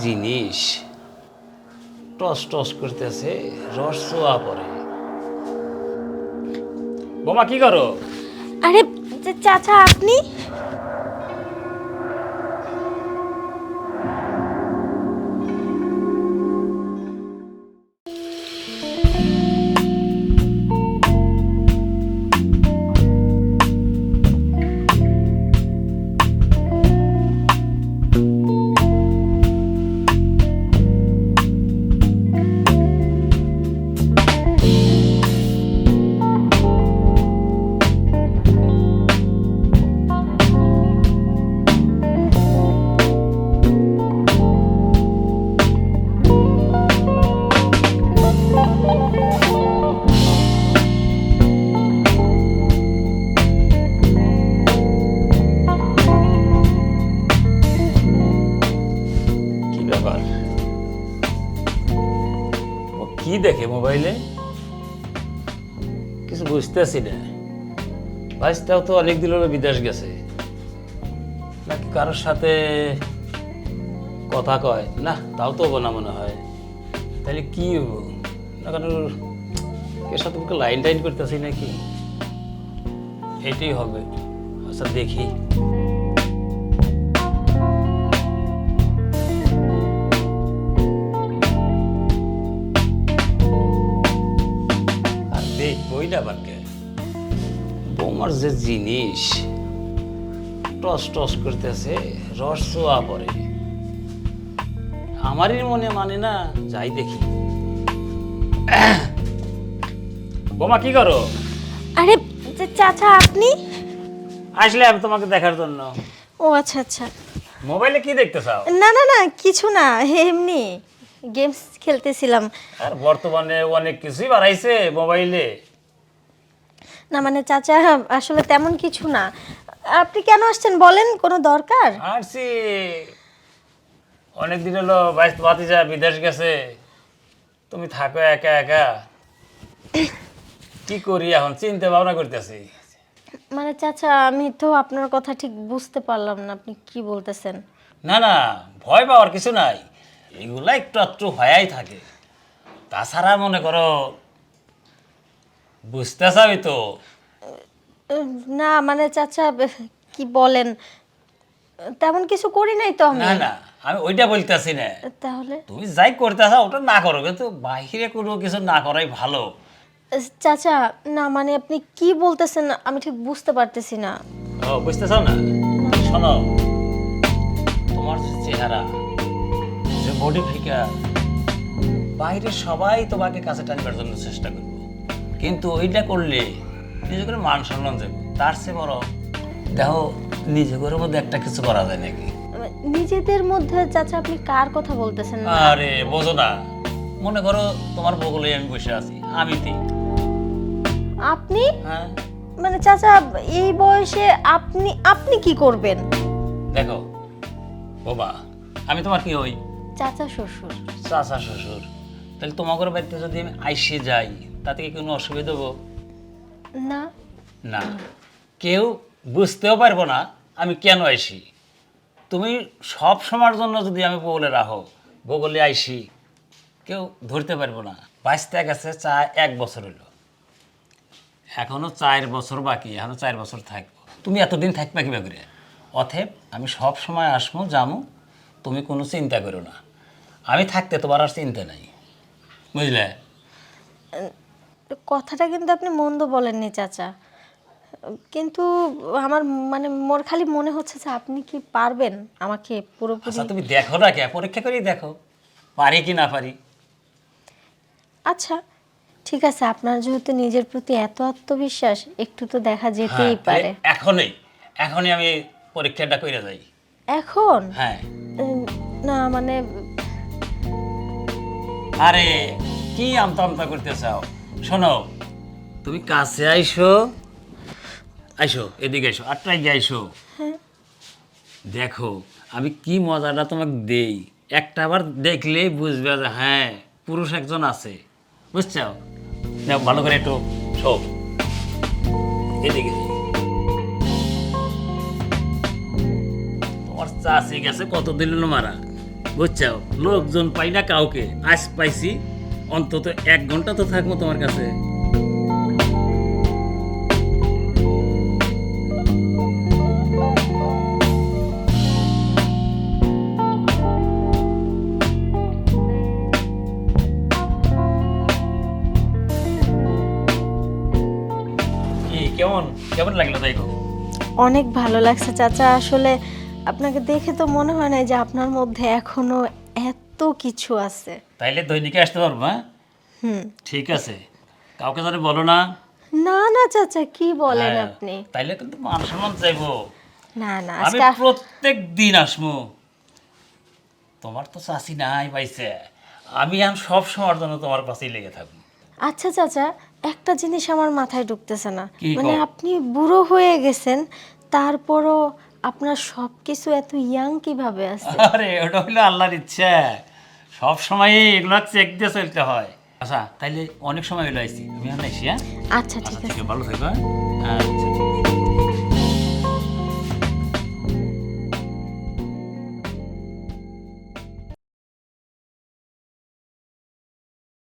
জিনিস toss toss করতেছে, রস চোয়া পড়ে। বোমা কি করো? আরে চাচা আপনি? কি ব্যাপার? ও কি দেখে মোবাইলে? কিছু বুঝতেছি না। ভাইস্তাও তো অনেক দিন হলো বিদেশ গেছে, নাকি কারোর সাথে কথা কয় না, তাও তো হবো না মনে হয়। তাহলে কি হবো না, কারোর কে সাথে লাইন টাইন করতেছি নাকি, এটাই হবে। আচ্ছা দেখি। আর দেখবই না বারকে, বোমার যে জিনিস টস টস করতেছে, রস চোয়া পড়ে। আমারই মনে মানে না, যাই দেখি। বোমা কি করো? আরে চাচা আপনি? আসলে আমি তোমাকে দেখার জন্য। ও আচ্ছা আচ্ছা। মোবাইলে কি দেখতে চাও? না না না কিছু না, এমনি গেমস খেলতেছিলাম। আর বর্তমানে অনেক কিছুই বাড়াইছে মোবাইলে। না মানে চাচা আসলে তেমন কিছু না। আপনি কেন আসছেন বলেন, কোনো দরকার? আসছি, অনেক দিন হলো ভাতিজা বিদেশ গেছে, তুমি থাকো একা একা। কি করি এখন চিন্তা ভাবনা করতেছি। মানে চাচা আমি তো আপনার কথা ঠিক বুঝতে পারলাম না, আপনি কি বলতেছেন? না না, ভয় পাওয়ার কিছু নাই, এগুলা একটু একটু হয়াই থাকে। তাছাড়া মনে করো বুঝতে চাবি তো। না মানে চাচা কি বলেন, তেমন কিছু করি নাই তো আমি। না না, আমি ওইটা বলতেছি না। তাহলে তুমি যাই করতে চাও ওটা না করো, কিন্তু বাহিরে কোনো কিছু না করাই ভালো। চাচা না মানে আপনি কি বলতেছেন আমি ঠিক বুঝতে পারতেছি না। ও বুঝতে চাও না? শোনো, তোমার যে চেহারা, যে বডি ফিগার, বাইরে সবাই তোমাকে কাছে টানবার জন্য চেষ্টা করবে, কিন্তু ওইটা করলে নিজে করে মান সম্মান যাবে। তার চেয়ে বড় দেখো নিজে করে মধ্যে একটা কিছু করা যায় নাকি? নিজেদের মধ্যে চাচা আপনি কার কথা বলতেছেন? আরে বোঝো না, মনে করো তোমার বগলে আমি বসে আছি, আমি তে। আপনি হ্যাঁ মানে চাচা এই বয়সে আপনি আপনি কি করবেন? দেখো বাবা, আমি তোমার কি হই? চাচা শ্বশুর। চাচা শ্বশুর। তাহলে তোমাদের বাড়িতে যদি আমি আইসে যাই, তাতে কি কোনো অসুবিধা হবো? না না, কেউ বুঝতেও পারবো না আমি কেন আইসি। তুমি সব সময়ের জন্য যদি আমি বগলে রাখো, বগলে আইসি, কেউ ধরতে পারবো না। বাইশটা গেছে 1 বছর হলো, এখনো 4 বছর বাকি, এখনো 4 বছর থাকবো। তুমি এতদিন থাকবে কিবা করে? অতএব আমি সব সময় আসবো যামু, তুমি কোনো চিন্তা করো না। আমি থাকতে তোমার আর চিন্তা নাই, বুঝলে? কথাটা কিন্তু আপনি মন্দ বলেননি চাচা, কিন্তু আমার মানে মোর খালি মনে হচ্ছে যে আপনি কি পারবেন আমাকে পুরোপুরি। আচ্ছা তুমি দেখো না, কে পরীক্ষা করেই দেখো পারি কি না পারি। আচ্ছা ঠিক আছে, আপনার যেহেতু নিজের প্রতি এত আত্মবিশ্বাস, একটু তো দেখা যেতেই হ্যাঁ, পারে। এখনই এখনই আমি পরীক্ষাটা করে যাই। এখন হ্যাঁ। না মানে আরে কি আমতা আমতা করতে চাও? শোনো, তুমি কাছে আইসো, আইসো এদিকে আইসো, আটটায় গিয়ে আইসো। দেখো আমি কি মজাটা তোমাকে দেই, একটা আবার দেখলেই বুঝবে যে হ্যাঁ পুরুষ একজন আছে, বুঝছো? দেখো ভালো করে একটু শো, এদিকে। তোমার চাষি গেছে কত দিল মারা, বুঝছো, লোকজন পাই না কাউকে, আজ পাইছি, অন্তত 1 ঘন্টা তো থাকবো তোমার কাছে। কি কেমন কেমন লাগলো তাই গো? অনেক ভালো লাগছে চাচা। আসলে আপনাকে দেখে তো মনে হয় না যে আপনার মধ্যে এখনো এত কিছু আছে। তাইলে দৈনিকে আসতে পারবো? হ্যাঁ, হুম। ঠিক আছে, কাউকে তাহলে বলো না। না না চাচা, কি বলেন হ্যাঁ, আপনি? তাইলে কিন্তু মান সম্মান চাইবো। না না, আমি আজকে প্রত্যেক দিন আসমু। তোমার তো চাষি নাই পাইছে, আমি এখন সব সময়ের জন্য তোমার পাশেই লেগে থাকবো। আচ্ছা চাচা, একটা জিনিস আমার মাথায় ঢুকতেছে না। কি মানে কও? আপনি বুড়ো হয়ে গেছেন, তারপরও আপনার সব কিছু এত ইয়াং কিভাবে আছে? আরে ওটা হইলো আল্লাহর ইচ্ছা, সব সময় এগুলো চেক দিয়ে চলতে হয়। আচ্ছা তাইলে অনেক সময় হইলো আইছি, আমি এখন আইসি। হ্যাঁ, আচ্ছা ঠিক আচ্ছা আছে। ঠিক আছে, ভালো থাকো। হ্যাঁ? আচ্ছা।